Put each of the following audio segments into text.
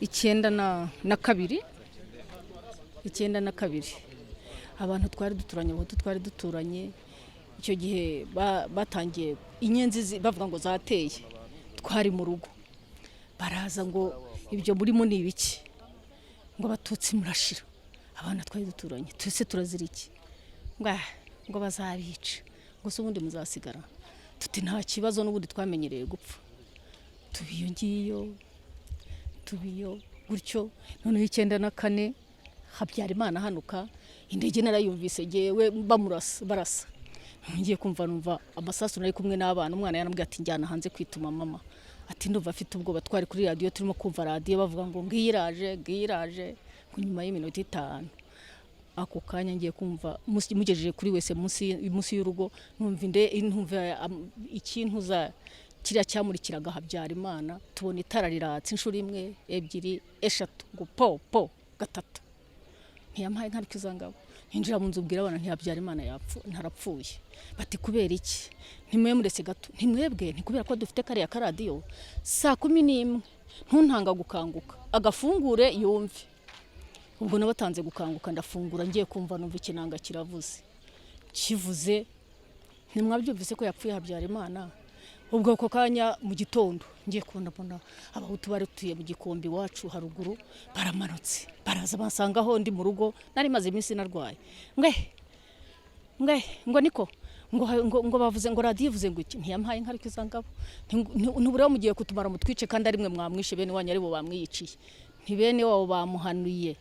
92 abantu twari duturanye aho twari duturanye icyo gihe batangiye inyenzi bavuga ngo zateye twari mu rugo baraza ngo ibyo burimo ni ibiki ngo batutsi murashira abana twari duturanye twese turaziriki ngo bazabica ngo se ubundi muzasigara tuti nta kibazo n'ubundi twamenyereye gupfa tubiyo gutyo noneho 94 Habyarimana hanuka indege narayumvise jewe barasa ngiye kumva numva amasasu nari kumwe n'abana umwana yanambwiye ati njyana hanze kwituma mama ati ndumva afite ubwoba twari kuri radio turimo kumva radio bavuga ngo ngiyiraje kunyuma y'iminota 5 ako kanya ngiye kumva mugejeje kuri wese munsi y'urugo numva ikintu za kiriya cyamurikiraga Habyarimana tubona itara riratse inshuro imwe ebyiri eshatu ngo po gatatu ntiyampaye nk'abikizangabo hinjira mu nzu ubwira abana Habyarimana ntarapfuye bati kubera iki ntimwe muretse gato ntimwebwe ntikubera ko dufite kariya karadiyo saa 11 ntuntanga gukanguka agafungure yumve ubwo nabatanze gukanguka ndafungura ngiye kumva numva ikinanga kiravuze kivuze ntimwabyumvise ko yapfuye Habyarimana ubwo ko kanya mu gitondo ngiye kubona abahutu bari tuye mu gikombe wacu haruguru baramanutse baraza basanga aho ndi mu rugo nari maze iminsi narwaye ngo niko ngo bavuze ngo radio ivuze ngo iki ntiyampaye nk'abikizangabo ntubure mugiye kutumara mutwice kandi ari mwe mwamwishe bene wanyu ari bo bamwiyiciye ntibene wabo bamuhanuye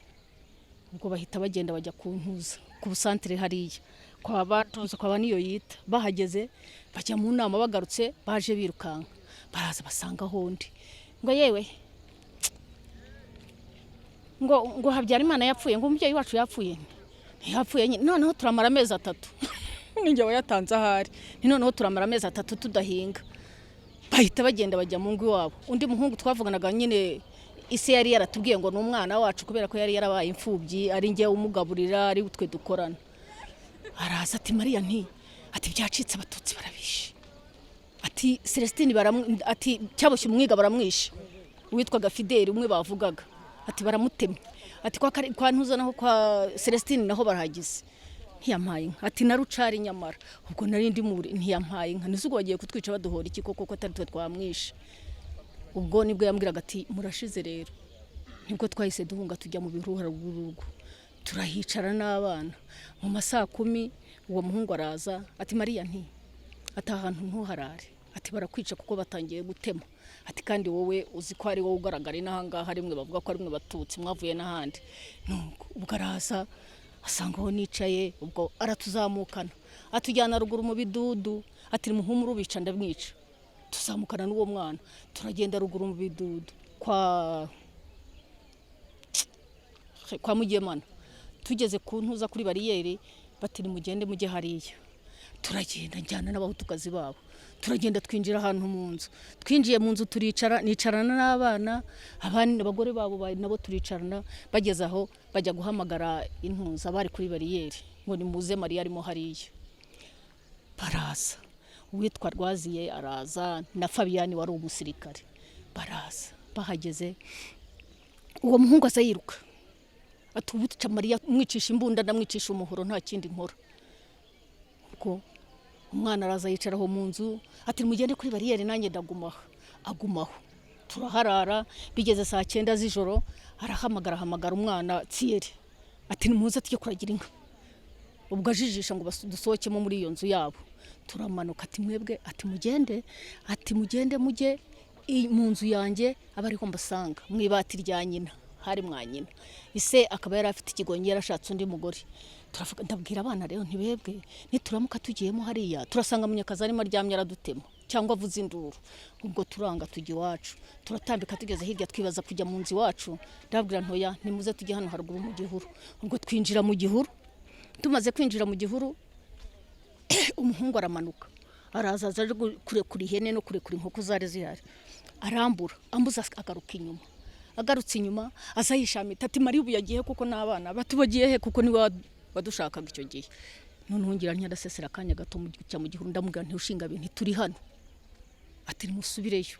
ubwo bahita bagenda bajya kuntuza ku busantere hariya kwa batuza kwa baniyo yita bahageze bajya mu nama bagarutse baje birukanka baraza basanga hondi ngo yewe ngo Habyarimana yapfuye ngo umubyeyi wacu yapfuye ntiyapfuye nyine noneho turamara amezi 3 ninjye wayatanze ahari noneho turamara amezi 3 tudahinga bahita bagenda bajya mu ngo iwabo undi muhungu twavuganaga nyine ise yari yaratubwiye ngo n'umwana wacu kubera ko yari yarabaye imfubyi ari ngiye umugaburira ari utwe dukorana araza ati Maria ati byacitse abatutsi barabishe ati Celestine ati cyaboshye umwiga baramwishe witwaga Fideli umwe bavugaga ati baramutemye ati kwa ntuza naho kwa Celestine naho barahagize ntiyampaye ati narucari nyamara ubwo nari ndi muri ntiyampaye nizugo bagiye kutwica baduhora iki koko ko atari twe twamwishe ubwo nibwo yambwiraga ati murashize rero nibwo twahise duhunga tujya mu biruhara rw'urugo turahicara n'abana mu masaa 10 uwo muhungu araza ati Maria atahantu ntuharare ati barakwica kuko batangiye gutema ati kandi wowe uzi ko ari wowe ugaragara inahangaha rimwe bavuga ko ari mwe batutsi mwavuye n'ahandi nuko ubwo araza asanga aho nicaye ubwo aratuzamukana atujyana ruguru mu bidudu ati muhumuru bica ndamwica tuzamukana n'uwo mwana turagenda ruguru mu bidudu kwa Mugemana tugeze ku ntuza kuri bariyeri bati mugende mujye hariya turagenda njyana n'abahutukazi babo turagenda twinjira ahantu mu nzu twinjiye mu nzu nicarana n'abana abandi n'abagore babo nabo turicarana bageze aho bajya guhamagara intuza bari kuri bariyeri ngo nimuze Maria arimo hariya baraza uwitwa Rwaziye araza na Fabiani wari umusirikare baraza bahageze uwo muhungu azayiruka atubutica Maria mwicisha imbunda ndamwicisha umuhoro nta kindi nkora ubwo umwana araza yicaraho mu nzu ati mugende kuri bariyeri nanjye agumaho turaharara bigeze saa 9 z'ijoro arahamagara umwana Thierry ati nimuze tujye kuragira inka ubwo ajijisha ngo dusohokemo muri iyo nzu yabo turamanuka ati mwebwe ati mugende mujye mu nzu yanjye abariho mbasanga mwibati rya nyina hari mwanyina ise akaba yari afite ikigonyi yarashatse undi mugore turavuga ndabwira abana rero ntibebwe nituramuka tugiyemo hariya turasanga munyakazi arimo aryamye aradutema cyangwa avuze induru ubwo turanga tujye iwacu turatambika tugeze hirya twibaza kujya mu nzu iwacu ndabwira ntoya nimuze tujye hano haruguru mu gihuru ubwo twinjira mu gihuru tumaze kwinjira mu gihuru umuhungu aramanuka araza aje kure ihene no kure inkoko zari zihari arambura ambuza agaruka inyuma agarutse inyuma azayishamita ati Maria ubu yagiye kuko n'abana batubagiye he kuko ni wadushakaga icyo gihe none ngira ntiyadasesera kanya gato mu gihuru ndamubwira nti ushinga bintu turi hano ati musubireyo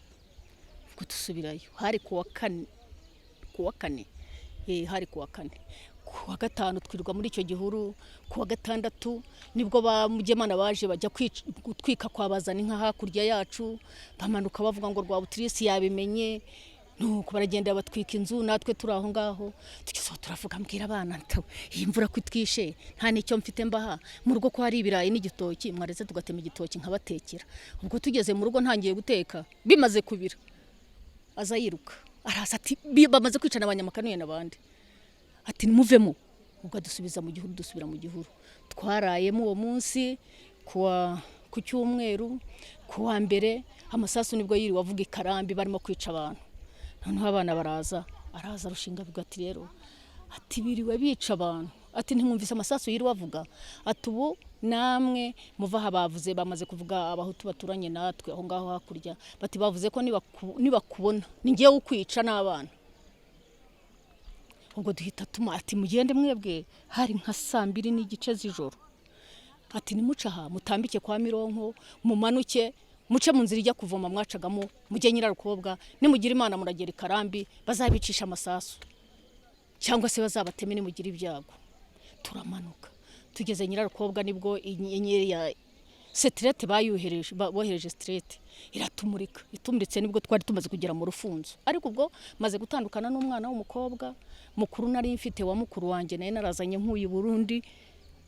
ngo dusubirayo hari ku wa kuwa kane hari kuwa kane. Kuwa gatanu twirirwa muri icyo gihuru. Kuwa gatandatu nibwo ba Mugemana baje bajya gutwika kwabazana inka hakurya yacu, bamanuka bavuga ngo Rwabutirisi yabimenye, nuko baragenda batwika inzu, natwe turi aho ngaho. Tugize turavuga mbwira abana iyi mvura kwitwishe nta nicyo mfite mbaha, mu rugo ko hari ibirayi n'igitoki, mwareze tugatema igitoki nkabatekera. Ubwo tugeze mu rugo ntangiye guteka, bimaze kubira aza yiruka araza ati bamaze kwicana abanyamakanuye n'abandi, ati nimuvemo. Ubwo dusubiza mu gihuru, dusubira mu gihuru. Twarayemo uwo munsi ku cyumweru. Kuwa mbere amasasu nibwo yiri wavuga ikarambi barimo kwica abantu. Noneho abana araza rushinga bigati rero ati biriwe bica abantu, ati ntimwumvise amasasu yiri wavuga, ati ubu namwe muva habavuze bamaze kuvuga abahutu baturanye natwe aho ngaho hakurya, bati bavuze ko nibakubona ningiye ukwica n'abana. Ubwo duhita ati mugende mwebwe, hari nka 2:30 z'ijoro, ati nimucaha mutambike kwa Mironko, mumanuke muce mu nzira ijya kuvoma mwacagamo, mujye Nyirarukobwa, nimugira Imana muragera ikarambi bazabicisha amasasu cyangwa se bazabateme nimugira ibyago. Turamanuka tugeze Nyirarukobwa nibwo inyenyeri ya street bohereje street iratumurika, itumuritse nibwo twari tumaze kugera mu Rufunzo. Ariko ubwo maze gutandukana n'umwana w'umukobwa mukuru nari mfite wa mukuru wanjye naye narazanye nkuyi Burundi.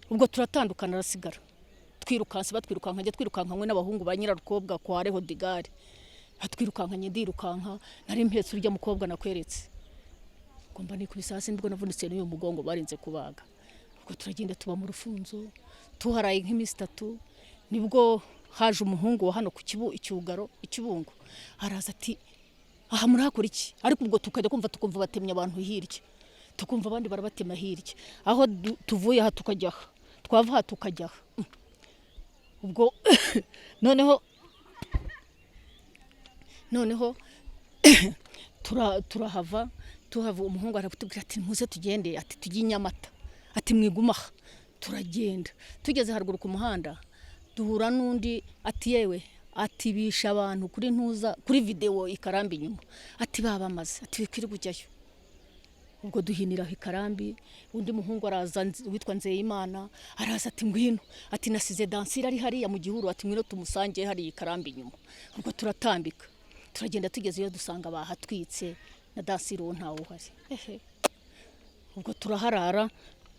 Ubwo turatandukana arasigara, batwirukankanye twirukankanywe n'abahungu ba Nyirarukobwa kwa Reho Digari, batwirukankanye ndirukanka, nari mpetse urya mukobwa nakweretse, ngomba nikubisasi nibwo navunitse n'uyu mugongo barinze kubaga. Ubwo turagenda tuba mu Rufunzo, tuharaye nk'imisi 3, nibwo haje umuhungu wa hano ku icyugaro ikibungo, araza ati aha murakora iki? Ariko ubwo tukajya tukumva batemye abantu hirya, tukumva abandi barabatema hirya, aho tuvuye aha tukajya twava aha tukajya. Ubwo noneho turahava umuhungu arakutubwira ati muze tugende, ati tujye Nyamata, ati mwigumaha. Turagenda tugeze haruguru ku muhanda duhura n'undi ati yewe, ati bisha abantu kuri video ikarambi nyuma, ati babamaze, ati bikiri kujyayo. Ubwo duhinira ikarambi, undi muhungu araza witwa Nzeyimana araza ati ngwino, ati nasize dansira ari hariya mu gihuru, ati ngwino tumusange hari ikarambi nyuma. Ubwo turatambika turagenda tugezeyo dusanga bahatwitse na dansiro ntawo uhari. Ubwo turaharara,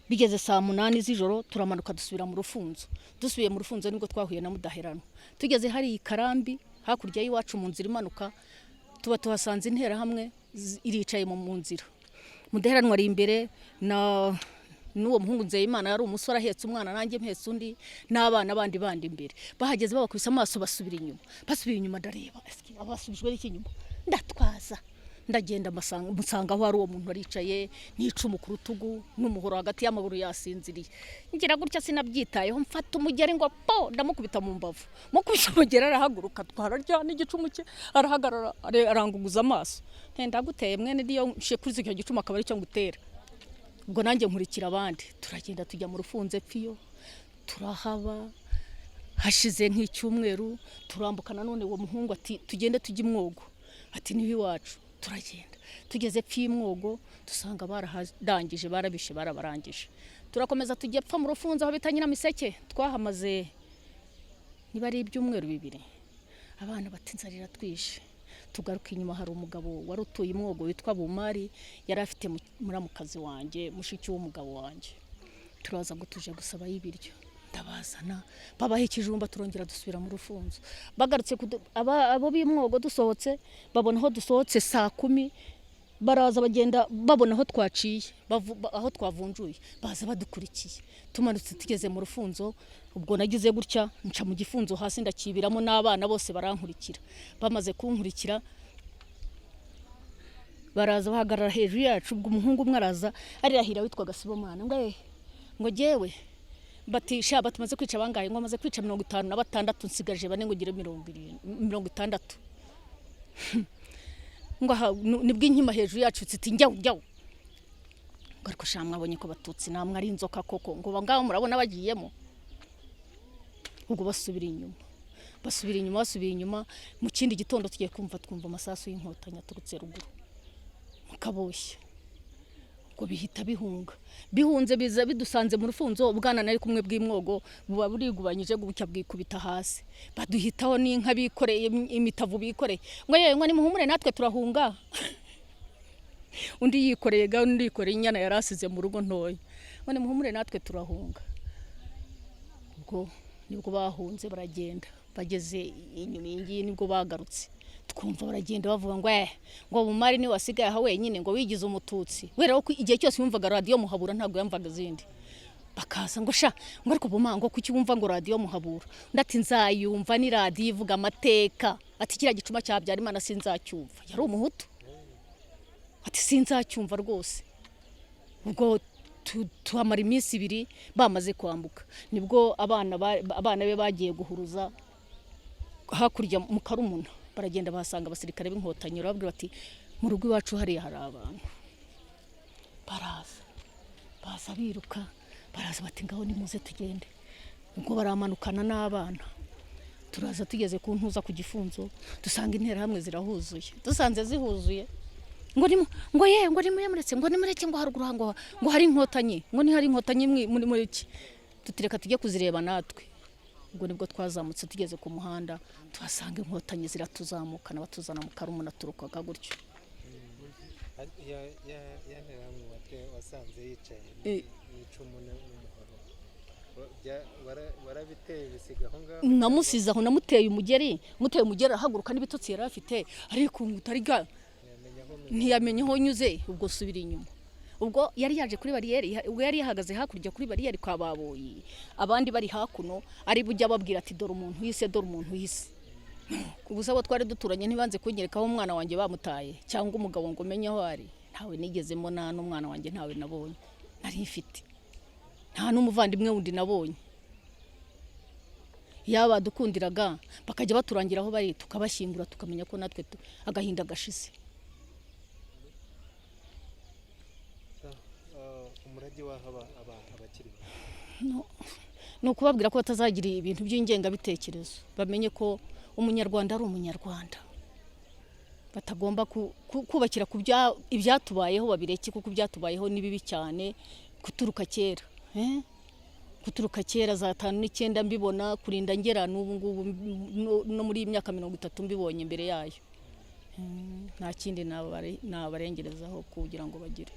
bigeze 8 z'ijoro turamanuka dusubira mu Rufunzo. Dusubiye mu Rufunzo nibwo twahuye na Mudaherano. Tugeze hari ikarambi hakurya y'iwacu mu nzira imanuka, tuba tuhasanze intera hamwe iricaye mu nzira. Mudaheranwa ari imbere n'uwo muhungu Nzeyimana yari umusore ahetse umwana, nanjye mpetse undi n'abana bandi imbere. Bahageze babakubise amaso basubira inyuma ndareba abasubijwe n'iki nyuma, ndatwaza ndagenda musanga aho ari uwo muntu aricaye n'icumu ku rutugu n'umuhoro hagati y'amaguru yasinziriye. Ngira gutya sinabyitayeho, mfata umugeri ngo po ndamukubita mu mbavu, mukubise umugeri arahaguruka, twararya n'igicumu cye arahagarara aranguguza amaso, ndaguteye mwene ndiyo nshekuriza icyo gicumu akaba ari cyo ngutera. Ubwo nanjye nkurikira abandi, turagenda tujya mu Rufunzo pfiyo, turahaba. Hashize nk'icyumweru turambukana none uwo muhungu ati tugende tujye Imwogo, ati nibi wacu. Turagenda tugeze Imwogo dusanga barahadangije, barabishe barabarangije. Turakomeza tujye pfa mu Rufunzo aho bita Nyiramiseke, twahamaze niba ari ibyumweru 2. Abana batinzarira twishe. Tugaruka inyuma hari umugabo wari utuye Imwogo witwa Bumari, yari afite muramukazi wanjye mushiki w'umugabo wanjye. Turaza ngo tuje gusaba y'ibiryo, ndabazana babaha ikijumba, turongera dusubira mu Rufunzo. Bagarutse abo b'Imwogo dusohotse, babona aho dusohotse 10:00, baraza bagenda babona aho twaciye, aho twavunjuye, baza badukurikiye. Tumanutse tugeze mu Rufunzo, ubwo nagize gutya nca mu gifunzo hasi ndakibiramo n'abana bose barankurikira. Bamaze kunkurikira baraza bahagarara hejuru yacu. Ubwo umuhungu umwe araza arirahira witwa Gasibomana, ngo jewe batisha batumaze kwica bangaye, ngo amaze kwica 56 nsigaje bane ngo gire 60. Ngo nibwo inkima hejuru yacu tsiti njyaw. Ariko shamwe abonye ko batutsi namwe ari inzoka koko, ngo bangaho murabona bagiyemo. Ubwo basubira inyuma mu kindi gitondo tugiye twumva amasasu y'inkotanyi aturutse ruguru. mukaboshya ngo bihita bihunze biza bidusanze mu rufunzo ubwana nari kumwe bw'imwogo buba burigubanyije gubucya bwikubita hasi baduhitaho n'inka bikoreye imitavu bikoreye ngo yewe ngo nimuhumure natwe turahunga undi yikoreye undi yikoreye inyana yarasize mu rugo ntoya ngo nimuhumure natwe turahunga ubwo nibwo bahunze baragenda bageze inyuma y'ingiyi nibwo bagarutse twumva baragenda bavuga ngo bumari ni wasigaye aha wenyine ngo wigize umututsi wera ko igihe cyose yumvaga radio Muhabura ntabwo yamvaga zindi bakaza ngo sha ngo ariko bumango kuki wumva ngo radio Muhabura ndati nzayumva ni radio ivuga amateka ati kira gicuma cya Habyarimana sinzacyumva yari umuhutu ati sinzacyumva rwose ubwo tuhamara iminsi 2 bamaze kwambuka nibwo abana be bagiye guhuruza hakurya mu Karumuna baragenda bahasanga abasirikare b'inkotanyi babwira bati mu rugo iwacu hari abantu baza biruka baraza bati ngaho nimuze tugende ubwo baramanukana n'abana turaza tugeze ku ntuza ku gifunzo dusanga intera hamwe zirahuzuye dusanze zihuzuye ngo nimuretse ngo haruguru ngo hari inkotanyi ngo ni hari inkotanyi muri iki tutireka tujye kuzireba natwe ubwo nibwo twazamutse tugeze ku muhanda tuhasanga inkotanyi ziratuzamukana batuzana mu Karumuna turukaga gutyo wasanze yicaye icumu n'umuhoro warabiteye bisigaho ngaho namusizaho namuteye umugeri ahaguruka n'ibitotsi yari afite ariko ngutariga ntiyamenye aho nyuze ubwo subira inyuma ubwo yari yaje kuri bariyeri ubwo yari yahagaze hakurya kuri bariyeri kwa baboyi abandi bari hakuno ari bujya babwira ati dore umuntu yise ubusabo twari duturanye ntibanze kunyereka aho umwana wanjye bamutaye cyangwa umugabo ngo menye aho ari ntawe nigezemo n'umwana wanjye ntawe nabonye nari ifite nta n'umuvandimwe wundi nabonye yaba dukundiraga bakajya baturangira aho bari tukabashyingura tukamenya ko natwe agahinda gashize umurage wahaba abakiri no kubabwira ko batazagira ibintu by'ingenga bitekerezo bamenye ko umunyarwanda ari umunyarwanda batagomba kubakira ku ibyatubayeho babireke kuko byatubayeho ni bibi cyane kuturuka kera za 59 mbibona kurinda ngera n'ubu ngubu no muri imyaka 30 mbibonye imbere yayo nta kindi nabarengerezaho kugira ngo bagire